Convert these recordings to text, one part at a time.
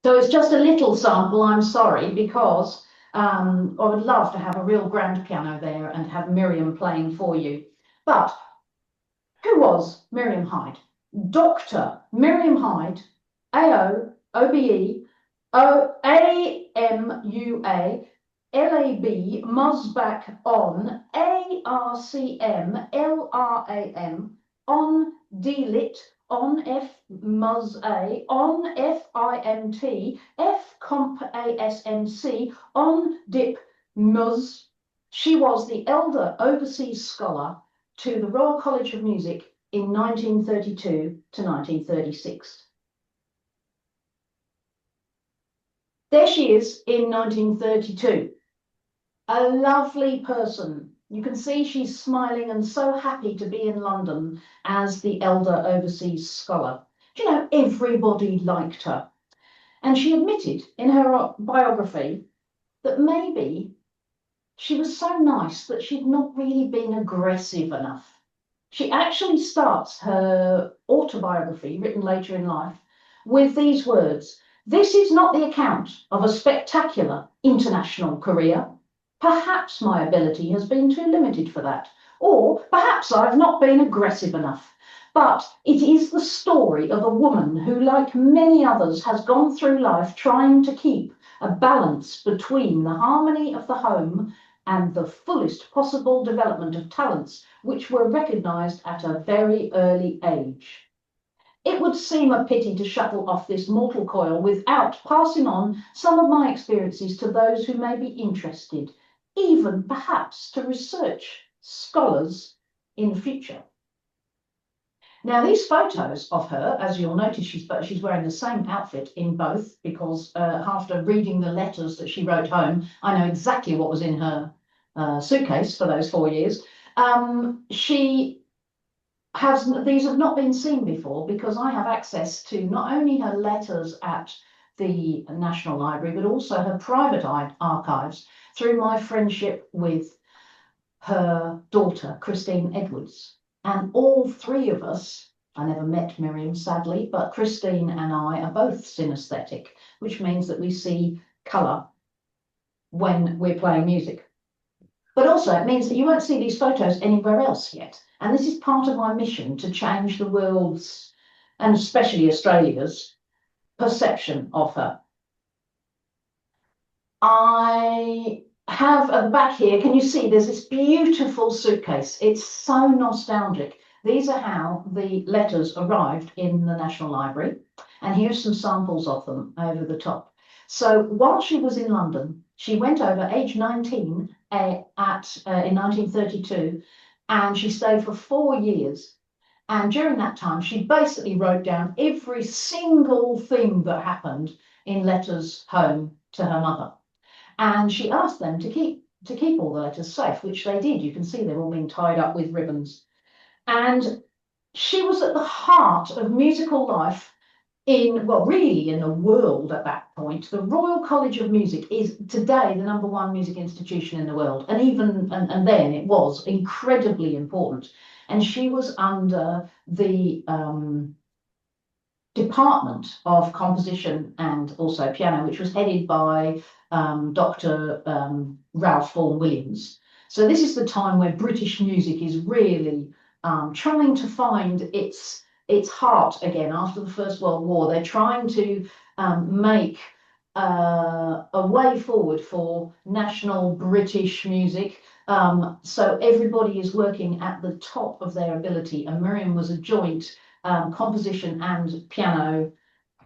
So it's just a little sample, I'm sorry, because I would love to have a real grand piano there and have Miriam playing for you. But who was Miriam Hyde? Dr. Miriam Hyde, AO, OBE, AMUA, LAB, MusBac on, ARCM, LRAM, HonDLITT, HonFMUSA, HonFIMT, FCompASMC, HonDipMus. She was the elder overseas scholar to the Royal College of Music in 1932 to 1936. There she is in 1932. A lovely person. You can see she's smiling and so happy to be in London as the elder overseas scholar. Do you know, everybody liked her. And she admitted in her biography that maybe she was so nice that she'd not really been aggressive enough. She actually starts her autobiography, written later in life, with these words: "This is not the account of a spectacular international career. Perhaps my ability has been too limited for that, or perhaps I've not been aggressive enough. But it is the story of a woman who, like many others, has gone through life trying to keep a balance between the harmony of the home and the fullest possible development of talents which were recognised at a very early age. It would seem a pity to shuttle off this mortal coil without passing on some of my experiences to those who may be interested, even perhaps to research scholars in the future." Now, these photos of her, as you'll notice, she's wearing the same outfit in both, because after reading the letters that she wrote home, I know exactly what was in her suitcase for those 4 years. These have not been seen before, because I have access to not only her letters at the National Library, but also her private archives through my friendship with her daughter, Christine Edwards. And all three of us, I never met Miriam, sadly, but Christine and I are both synesthetic, which means that we see colour when we're playing music. But also it means that you won't see these photos anywhere else yet. And this is part of my mission to change the world's, and especially Australia's, perception of her. I have at the back here, can you see there's this beautiful suitcase? It's so nostalgic. These are how the letters arrived in the National Library. And here's some samples of them over the top. So while she was in London, she went over age 19 in 1932, and she stayed for 4 years. And during that time, she basically wrote down every single thing that happened in letters home to her mother. And she asked them to keep all the letters safe, which they did. You can see they're all being tied up with ribbons. And she was at the heart of musical life really in the world at that point. The Royal College of Music is today the #1 music institution in the world. And then it was incredibly important. And she was under the Department of Composition and also Piano, which was headed by Dr. Ralph Vaughan Williams. So this is the time where British music is really trying to find its heart again after the First World War. They're trying to make a way forward for national British music. So everybody is working at the top of their ability, and Miriam was a joint composition and piano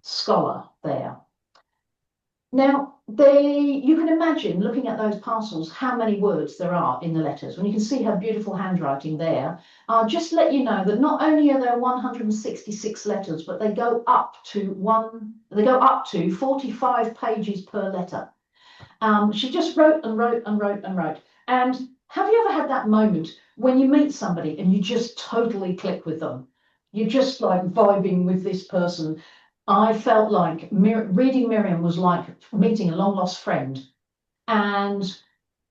scholar there. Now, you can imagine, looking at those parcels, how many words there are in the letters. When you can see her beautiful handwriting there, I'll just let you know that not only are there 166 letters, but they go up to 45 pages per letter. She just wrote and wrote and wrote and wrote. And have you ever had that moment when you meet somebody and you just totally click with them? You're just like vibing with this person. I felt like reading Miriam was like meeting a long-lost friend. And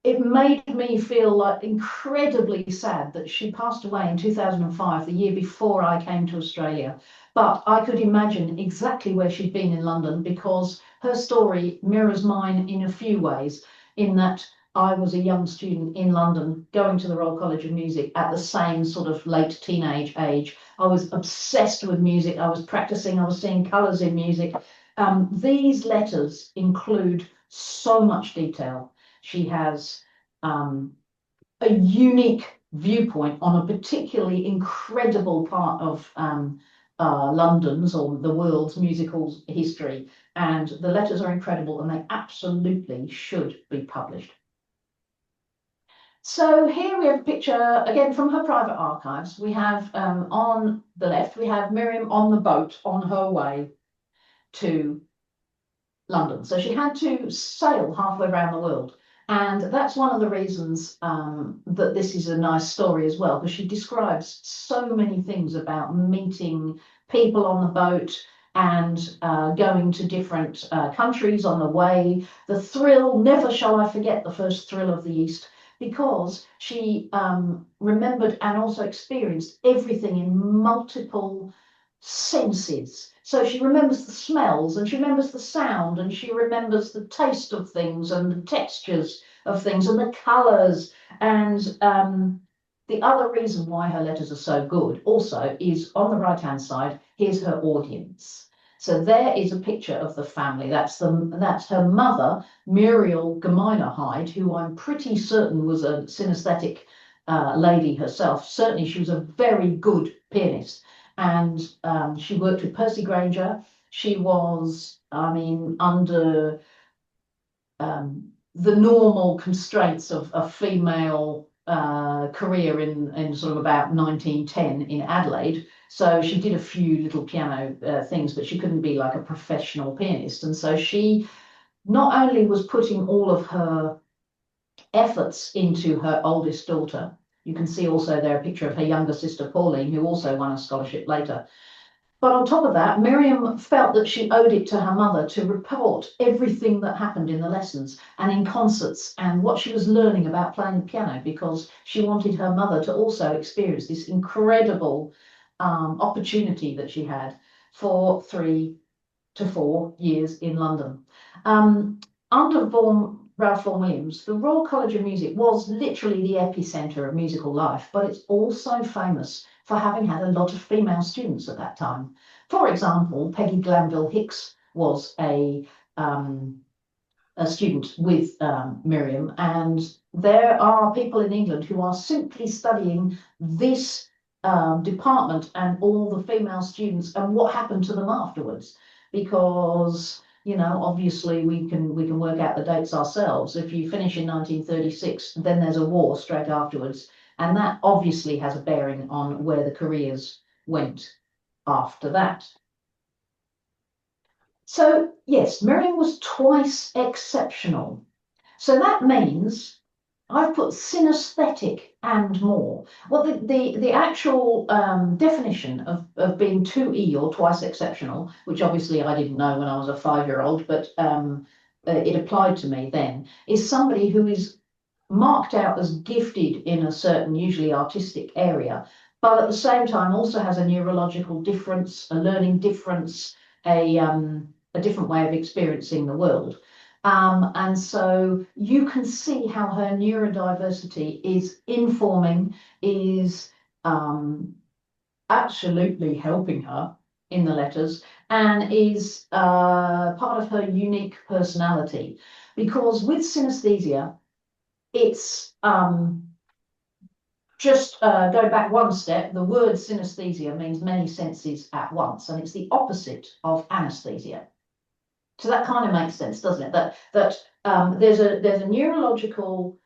it made me feel like incredibly sad that she passed away in 2005, the year before I came to Australia. But I could imagine exactly where she'd been in London, because her story mirrors mine in a few ways, in that I was a young student in London going to the Royal College of Music at the same sort of late teenage age. I was obsessed with music. I was practicing. I was seeing colours in music. These letters include so much detail. She has a unique viewpoint on a particularly incredible part of London's or the world's musical history. And the letters are incredible and they absolutely should be published. So here we have a picture, again, from her private archives. We have on the left, we have Miriam on the boat on her way to London. So she had to sail halfway around the world. And that's one of the reasons that this is a nice story as well, because she describes so many things about meeting people on the boat and going to different countries on the way. The thrill, never shall I forget the first thrill of the East, because she remembered and also experienced everything in multiple senses. So she remembers the smells and she remembers the sound and she remembers the taste of things and the textures of things and the colours. And the other reason why her letters are so good also is on the right-hand side, here's her audience. So there is a picture of the family. That's her mother, Muriel Hyde, who I'm pretty certain was a synesthetic lady herself. Certainly she was a very good pianist. And she worked with Percy Granger. She was, I mean, under the normal constraints of a female career in sort of about 1910 in Adelaide. So she did a few little piano things, but she couldn't be like a professional pianist. And so she not only was putting all of her efforts into her oldest daughter. You can see also there a picture of her younger sister, Pauline, who also won a scholarship later. But on top of that, Miriam felt that she owed it to her mother to report everything that happened in the lessons and in concerts and what she was learning about playing the piano, because she wanted her mother to also experience this incredible opportunity that she had for 3 to 4 years in London. Under Ralph Vaughan Williams, the Royal College of Music was literally the epicentre of musical life, but it's also famous for having had a lot of female students at that time. For example, Peggy Glanville Hicks was a student with Miriam, and there are people in England who are simply studying this department and all the female students and what happened to them afterwards, because you know, obviously we can work out the dates ourselves. If you finish in 1936, then there's a war straight afterwards, and that obviously has a bearing on where the careers went after that. So yes, Miriam was twice exceptional. So that means I've put synesthetic and more. Well, the actual definition of being 2E or twice exceptional, which obviously I didn't know when I was a 5-year-old, but it applied to me then, is somebody who is marked out as gifted in a certain, usually artistic area, but at the same time also has a neurological difference, a learning difference, a different way of experiencing the world. And so you can see how her neurodiversity is informing, is absolutely helping her in the letters, and is part of her unique personality. Because with synesthesia, it's just go back one step, the word synesthesia means many senses at once, and it's the opposite of anesthesia. So that kind of makes sense, doesn't it? That there's a neurological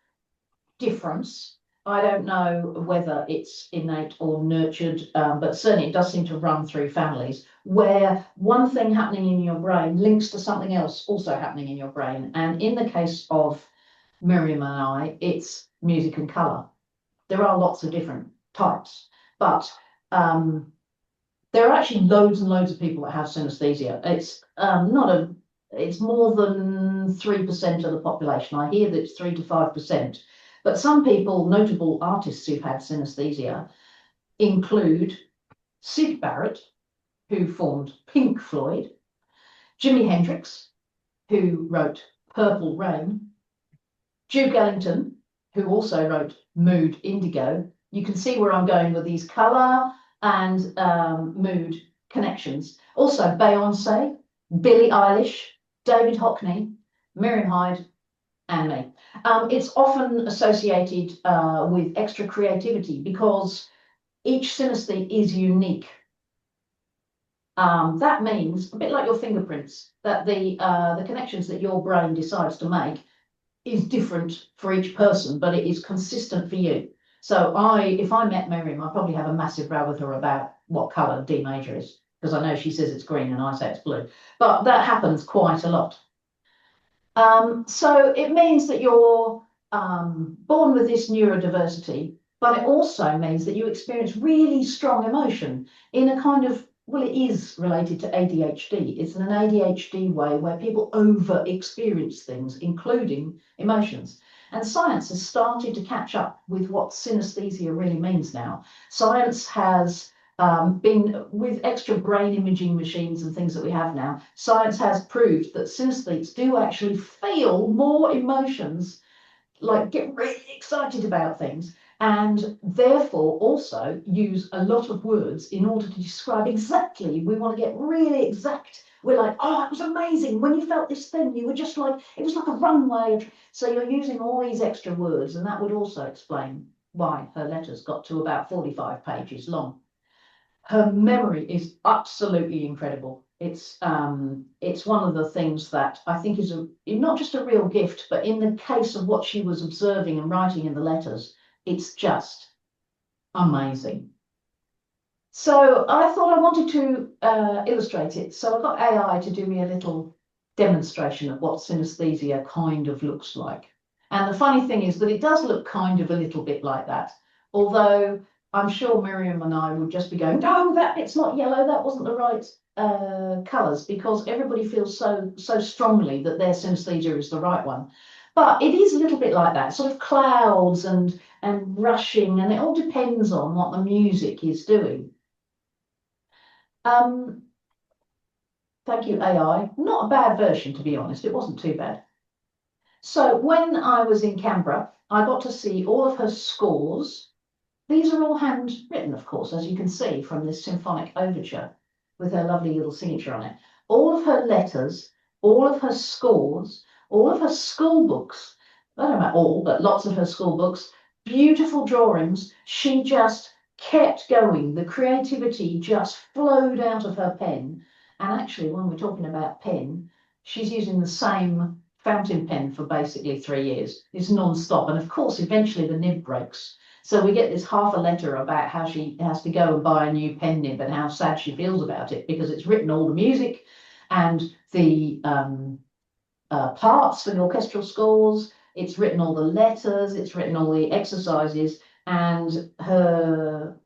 difference. I don't know whether it's innate or nurtured, but certainly it does seem to run through families, where one thing happening in your brain links to something else also happening in your brain. And in the case of Miriam and I, it's music and colour. There are lots of different types, but there are actually loads and loads of people that have synesthesia. It's more than 3% of the population. I hear that it's 3 to 5%. But some people, notable artists who've had synesthesia, include Syd Barrett, who formed Pink Floyd, Jimi Hendrix, who wrote Purple Rain, Duke Ellington, who also wrote Mood Indigo. You can see where I'm going with these colour and mood connections. Also Beyonce, Billie Eilish, David Hockney, Miriam Hyde, and me. It's often associated with extra creativity because each synesthete is unique. That means, a bit like your fingerprints, that the connections that your brain decides to make is different for each person, but it is consistent for you. So if I met Miriam, I'd probably have a massive row with her about what colour D major is, because I know she says it's green and I say it's blue. But that happens quite a lot. So it means that you're born with this neurodiversity, but it also means that you experience really strong emotion in a kind of, well, it is related to ADHD. It's an ADHD way where people over-experience things, including emotions. And science has started to catch up with what synesthesia really means now. Science has been, with extra brain imaging machines and things that we have now, science has proved that synesthetes do actually feel more emotions, like get really excited about things, and therefore also use a lot of words in order to describe exactly. We want to get really exact. We're like, oh, it was amazing. When you felt this thing, you were just like, it was like a runway. So you're using all these extra words, and that would also explain why her letters got to about 45 pages long. Her memory is absolutely incredible. It's one of the things that I think is not just a real gift, but in the case of what she was observing and writing in the letters, it's just amazing. So I thought I wanted to illustrate it. So I got AI to do me a little demonstration of what synesthesia kind of looks like. And the funny thing is that it does look kind of a little bit like that, although I'm sure Miriam and I would just be going, no, that bit's not yellow, that wasn't the right colours, because everybody feels so strongly that their synesthesia is the right one. But it is a little bit like that, sort of clouds and rushing, and it all depends on what the music is doing. Thank you, AI. Not a bad version, to be honest. It wasn't too bad. So when I was in Canberra, I got to see all of her scores. These are all handwritten, of course, as you can see from this symphonic overture with her lovely little signature on it. All of her letters, all of her scores, all of her school books, I don't know about all, but lots of her school books, beautiful drawings. She just kept going. The creativity just flowed out of her pen. And actually, when we're talking about pen, she's using the same fountain pen for basically 3 years. It's non-stop. And of course, eventually the nib breaks. So we get this half a letter about how she has to go and buy a new pen nib and how sad she feels about it, because it's written all the music and the parts for the orchestral scores. It's written all the letters. It's written all the exercises, and her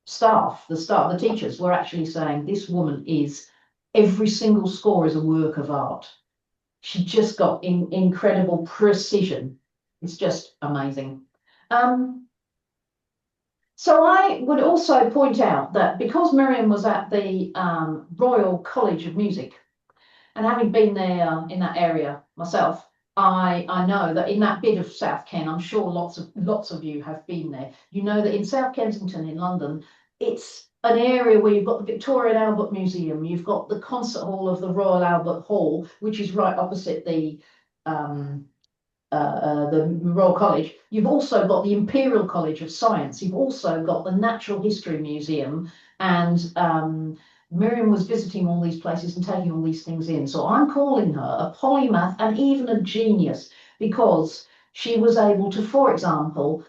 staff, the teachers, were actually saying this woman is, every single score is a work of art. She just got incredible precision. It's just amazing. So I would also point out that because Miriam was at the Royal College of Music, and having been there in that area myself, I know that in that bit of South Ken, I'm sure lots of you have been there. You know that in South Kensington in London, it's an area where you've got the Victoria and Albert Museum, you've got the concert hall of the Royal Albert Hall, which is right opposite the Royal College. You've also got the Imperial College of Science. You've also got the Natural History Museum, and Miriam was visiting all these places and taking all these things in. So I'm calling her a polymath and even a genius, because she was able to, for example,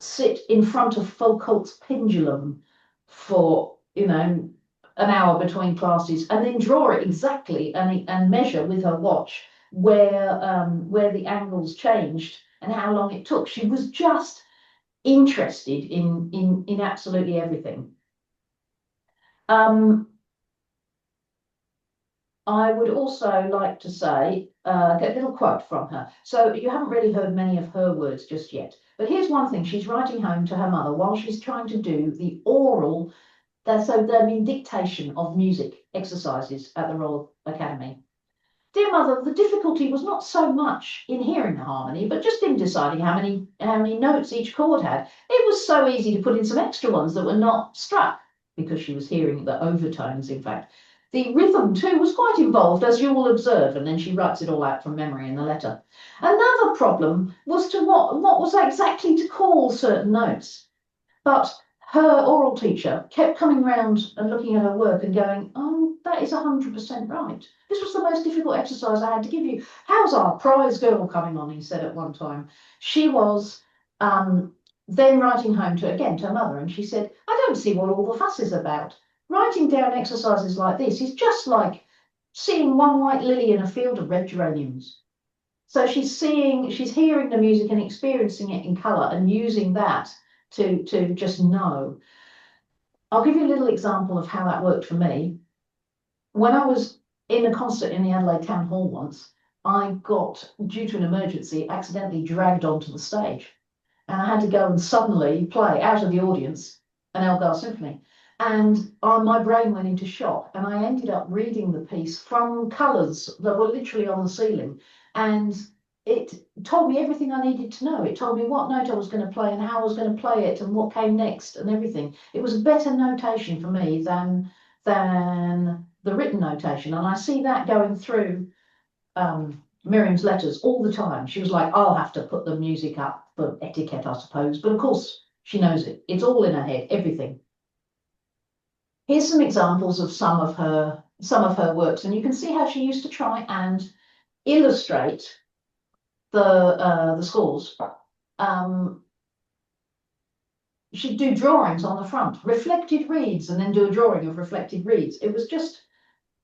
sit in front of Foucault's pendulum for, an hour between classes, and then draw it exactly and measure with her watch where the angles changed and how long it took. She was just interested in absolutely everything. I would also like to say, get a little quote from her. So you haven't really heard many of her words just yet, but here's one thing she's writing home to her mother while she's trying to do the oral, dictation of music exercises at the Royal Academy. dear mother, the difficulty was not so much in hearing the harmony, but just in deciding how many notes each chord had. It was so easy to put in some extra ones that were not struck, because she was hearing the overtones, in fact. The rhythm, too, was quite involved, as you will observe, and then she writes it all out from memory in the letter. Another problem was to what was exactly to call certain notes. But her oral teacher kept coming round and looking at her work and going, oh, that is 100% right. This was the most difficult exercise I had to give you. How's our prize girl coming on, he said at one time. She was then writing home to her mother, and she said, I don't see what all the fuss is about. Writing down exercises like this is just like seeing one white lily in a field of red geraniums. So she's hearing the music and experiencing it in colour and using that to just know. I'll give you a little example of how that worked for me. When I was in a concert in the Adelaide Town Hall once, I got, due to an emergency, accidentally dragged onto the stage. And I had to go and suddenly play out of the audience an Elgar symphony. And my brain went into shock, and I ended up reading the piece from colours that were literally on the ceiling. And it told me everything I needed to know. It told me what note I was going to play and how I was going to play it and what came next and everything. It was better notation for me than the written notation. And I see that going through Miriam's letters all the time. She was like, I'll have to put the music up for etiquette, I suppose. But of course, she knows it. It's all in her head, everything. Here's some examples of some of her works, and you can see how she used to try and illustrate the scores. She'd do drawings on the front, reflected reeds, and then do a drawing of reflected reeds. It was just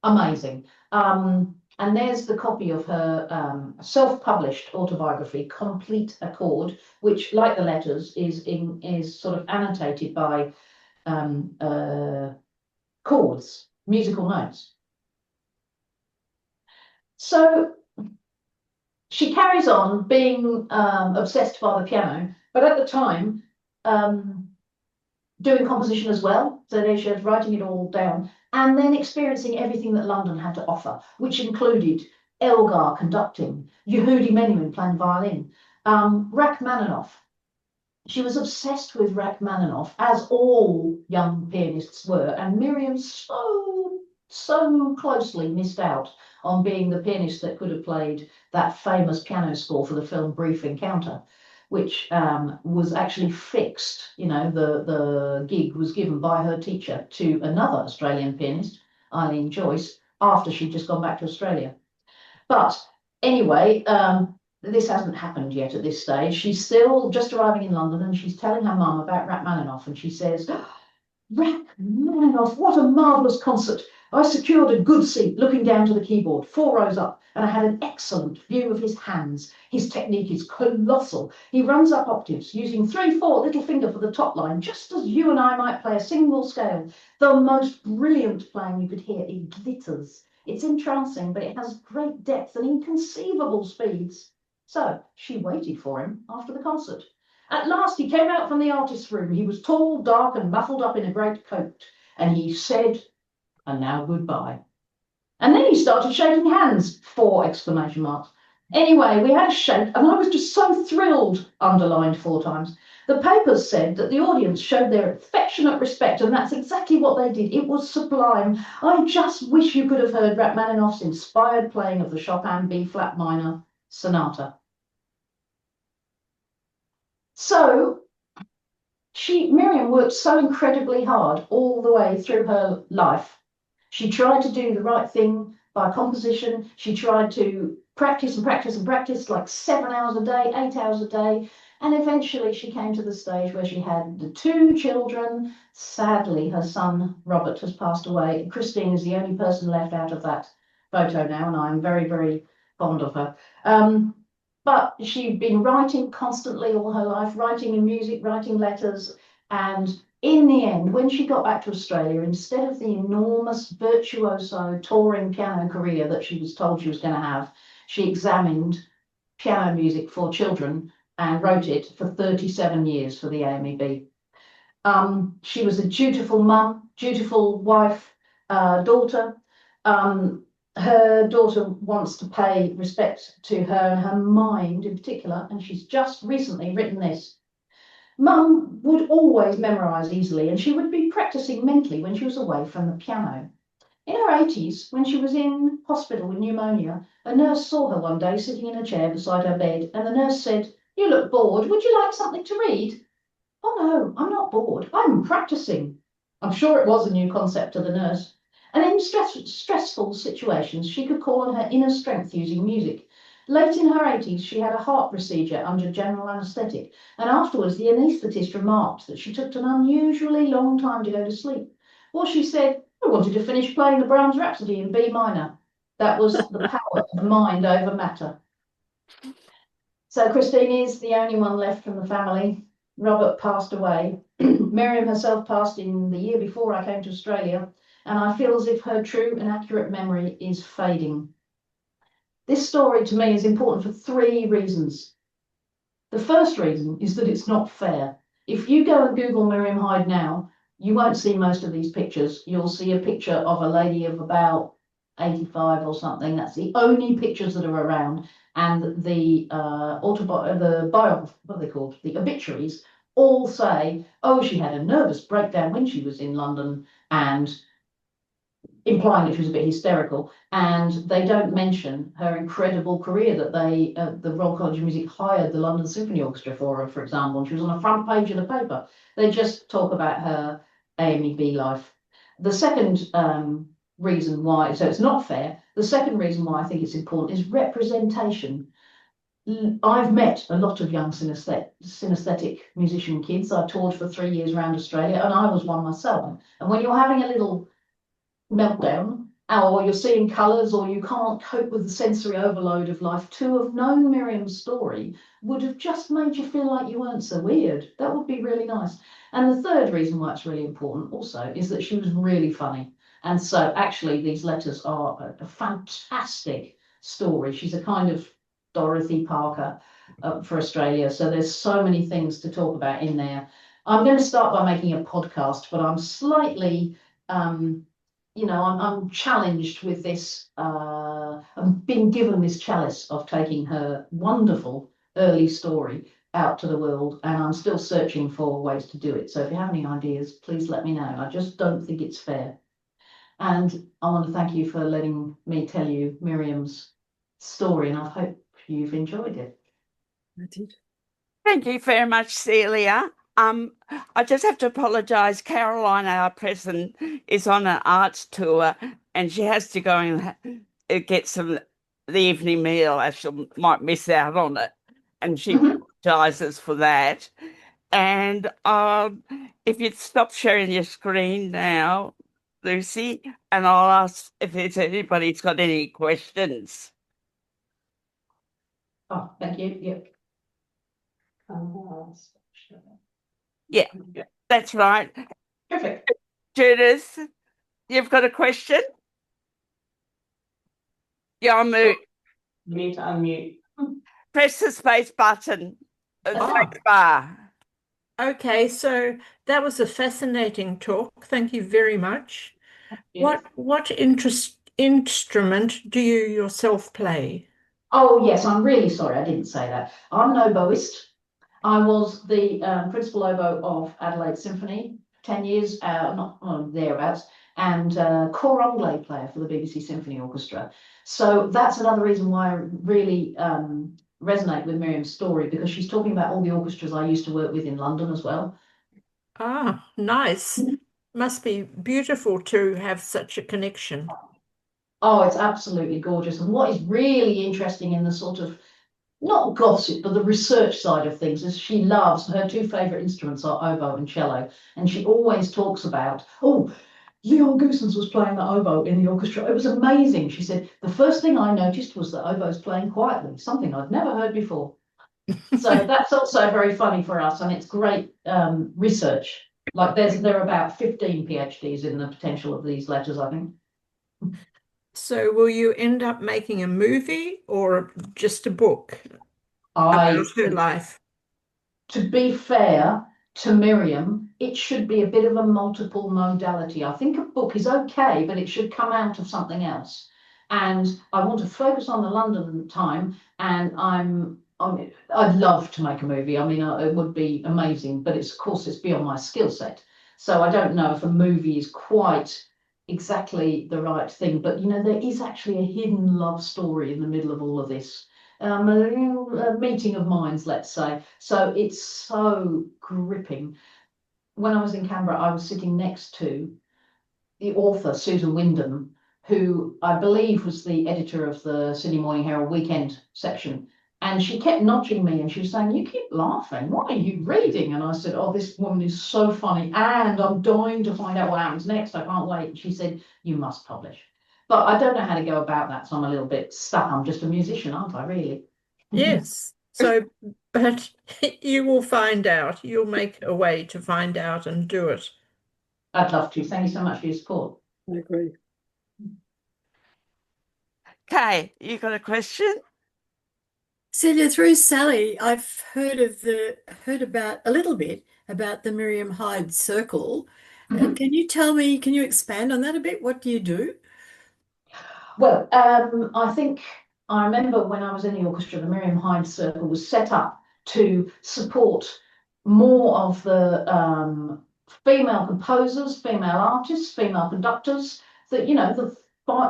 amazing. And there's the copy of her self-published autobiography, Complete Accord, which, like the letters, is sort of annotated by chords, musical notes. So she carries on being obsessed by the piano, but at the time doing composition as well. So there she was writing it all down, and then experiencing everything that London had to offer, which included Elgar conducting, Yehudi Menuhin playing violin, Rachmaninoff. She was obsessed with Rachmaninoff, as all young pianists were, and Miriam so closely missed out on being the pianist that could have played that famous piano score for the film Brief Encounter, which was actually fixed. You know, the gig was given by her teacher to another Australian pianist, Eileen Joyce, after she'd just gone back to Australia. But anyway, this hasn't happened yet at this stage. She's still just arriving in London, and she's telling her mum about Rachmaninoff, and she says, Rachmaninoff, what a marvellous concert. I secured a good seat looking down to the keyboard, 4 rows up, and I had an excellent view of his hands. His technique is colossal. He runs up octaves using 3/4 little finger for the top line, just as you and I might play a single scale. The most brilliant playing you could hear. It glitters. It's entrancing, but it has great depth and inconceivable speeds. So she waited for him after the concert. At last he came out from the artist's room. He was tall, dark, and muffled up in a great coat. And he said, and now goodbye. And then he started shaking hands, 4 exclamation marks. Anyway, we had a shake, and I was just so thrilled, underlined 4 times. The papers said that the audience showed their affectionate respect, and that's exactly what they did. It was sublime. I just wish you could have heard Rachmaninoff's inspired playing of the Chopin B-flat minor sonata. So Miriam worked so incredibly hard all the way through her life. She tried to do the right thing by composition. She tried to practice and practice and practice, like 7 hours a day, 8 hours a day. And eventually she came to the stage where she had the 2 children. Sadly, her son, Robert, has passed away. Christine is the only person left out of that photo now, and I'm very, very fond of her. But she'd been writing constantly all her life, writing in music, writing letters. And in the end, when she got back to Australia, instead of the enormous virtuoso touring piano career that she was told she was going to have, she examined piano music for children and wrote it for 37 years for the AMEB. She was a dutiful mum, dutiful wife, daughter. her daughter wants to pay respect to her and her mind in particular, and she's just recently written this. Mum would always memorise easily, and she would be practising mentally when she was away from the piano. In her 80s, when she was in hospital with pneumonia, a nurse saw her one day sitting in a chair beside her bed, and the nurse said, "You look bored. Would you like something to read?" "Oh no, I'm not bored. I'm practicing." I'm sure it was a new concept to the nurse. And in stressful situations, she could call on her inner strength using music. Late in her 80s, she had a heart procedure under general anaesthetic, and afterwards the anaesthetist remarked that she took an unusually long time to go to sleep. Well, she said, "I wanted to finish playing the Brahms Rhapsody in B minor." That was the power of mind over matter. So Christine is the only one left from the family. Robert passed away. Miriam herself passed in the year before I came to Australia, and I feel as if her true and accurate memory is fading. This story to me is important for 3 reasons. The first reason is that it's not fair. If you go and Google Miriam Hyde now, you won't see most of these pictures. You'll see a picture of a lady of about 85 or something. That's the only pictures that are around. And the what are they called? The obituaries all say, "Oh, she had a nervous breakdown when she was in London," and implying that she was a bit hysterical. And they don't mention her incredible career that the Royal College of Music hired the London Symphony Orchestra for her, for example, and she was on the front page of the paper. They just talk about her AMUA life. The second reason why, so it's not fair, the second reason why I think it's important is representation. I've met a lot of young synesthetic musician kids. I toured for 3 years around Australia, and I was one myself. And when you're having a little meltdown, or you're seeing colours, or you can't cope with the sensory overload of life, to have known Miriam's story would have just made you feel like you weren't so weird. That would be really nice. And the third reason why it's really important also is that she was really funny. And so actually these letters are a fantastic story. She's a kind of Dorothy Parker for Australia. So there's so many things to talk about in there. I'm going to start by making a podcast, but I'm slightly I'm challenged with this. I've been given this chalice of taking her wonderful early story out to the world, and I'm still searching for ways to do it. So if you have any ideas, please let me know. I just don't think it's fair. And I want to thank you for letting me tell you Miriam's story, and I hope you've enjoyed it. I did. Thank you very much, Celia. I just have to apologise. Caroline, our president, is on an arts tour, and she has to go and get the evening meal, as she might miss out on it, and she apologises for that. And if you'd stop sharing your screen now, Lucy, and I'll ask if there's anybody's got any questions. Oh, thank you. Yep. Yeah, that's right. Perfect. Judith, you've got a question? You're on mute. You need to unmute. Press the space button. Space bar. Okay, so that was a fascinating talk. Thank you very much. Yes. What instrument do you yourself play? Oh, yes, I'm really sorry I didn't say that. I'm an oboist. I was the principal oboe of Adelaide Symphony, 10 years, not thereabouts, and cor anglais player for the BBC Symphony Orchestra. So that's another reason why I really resonate with Miriam's story, because she's talking about all the orchestras I used to work with in London as well. Ah, nice. Must be beautiful to have such a connection. Oh, it's absolutely gorgeous. And what is really interesting in the sort of, not gossip, but the research side of things is she loves, her 2 favourite instruments are oboe and cello. And she always talks about, oh, Leon Goossens was playing the oboe in the orchestra. It was amazing. She said, the first thing I noticed was that oboe's playing quietly, something I'd never heard before. So that's also very funny for us, and it's great research. Like there are about 15 PhDs in the potential of these letters, I think. So will you end up making a movie or just a book about her life? To be fair to Miriam, it should be a bit of a multiple modality. I think a book is okay, but it should come out of something else. And I want to focus on the London time, and I'd love to make a movie. I mean, it would be amazing, but of course it's beyond my skill set. So I don't know if a movie is quite exactly the right thing, but there is actually a hidden love story in the middle of all of this. A meeting of minds, let's say. So it's so gripping. When I was in Canberra, I was sitting next to the author, Susan Wyndham, who I believe was the editor of the Sydney Morning Herald weekend section. And she kept nudging me and she was saying, "You keep laughing. What are you reading?" And I said, "Oh, this woman is so funny. And I'm dying to find out what happens next. I can't wait." And she said, "You must publish." But I don't know how to go about that. So I'm a little bit stuck. I'm just a musician, aren't I, really? Yes. So, but you will find out. You'll make a way to find out and do it. I'd love to. Thank you so much for your support. I agree. Kay, you got a question? Celia, through Sally, I've heard about a little bit about the Miriam Hyde Circle. Mhm. Can you expand on that a bit? What do you do? Well, I remember when I was in the orchestra, the Miriam Hyde Circle was set up to support more of the female composers, female artists, female conductors, the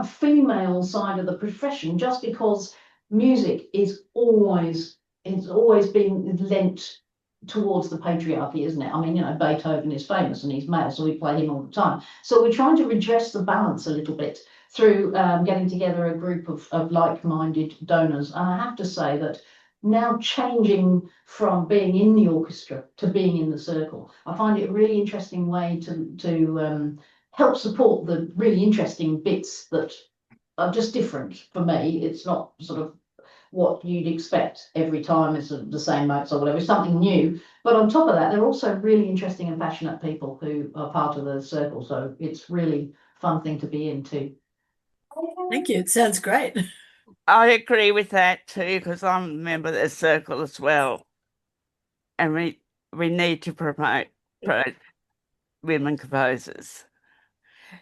female side of the profession, just because music is always been lent towards the patriarchy, isn't it? I mean, Beethoven is famous and he's male, so we play him all the time. So we're trying to redress the balance a little bit through getting together a group of like-minded donors. And I have to say that now changing from being in the orchestra to being in the circle, I find it a really interesting way to help support the really interesting bits that are just different for me. It's not sort of what you'd expect every time is the same notes or whatever, something new. But on top of that, they're also really interesting and passionate people who are part of the circle. So it's really fun thing to be in too. Thank you. It sounds great. I agree with that too, because I'm a member of the circle as well. And we need to promote women composers.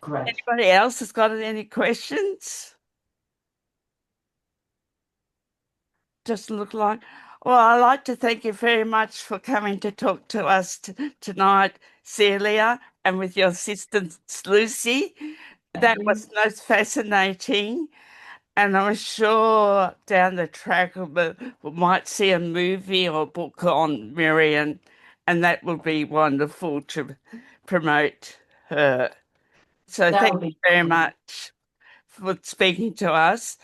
Great. Anybody else has got any questions? Doesn't look like. Well, I'd like to thank you very much for coming to talk to us tonight, Celia, and with your assistant, Lucy. That was most fascinating. And I'm sure down the track we might see a movie or book on Miriam, and that would be wonderful to promote her. So That thank would you be very great. much for speaking to us.